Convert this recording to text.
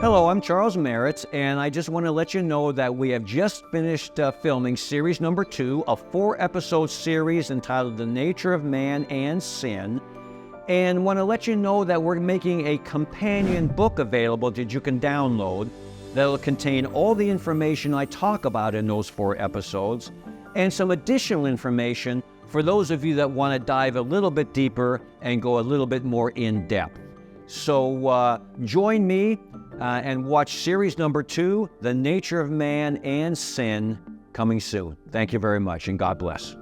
Hello, I'm Charles Merritt, and I just want to let you know that we have just finished filming series number 2, a 4-episode series entitled The Nature of Man and Sin, and want to let you know that we're making a companion book available that you can download that will contain all the information I talk about in those 4 episodes, and some additional information for those of you that want to dive a little bit deeper and go a little bit more in depth. So join me and watch series number 2, The Nature of Man and Sin, coming soon. Thank you very much, and God bless.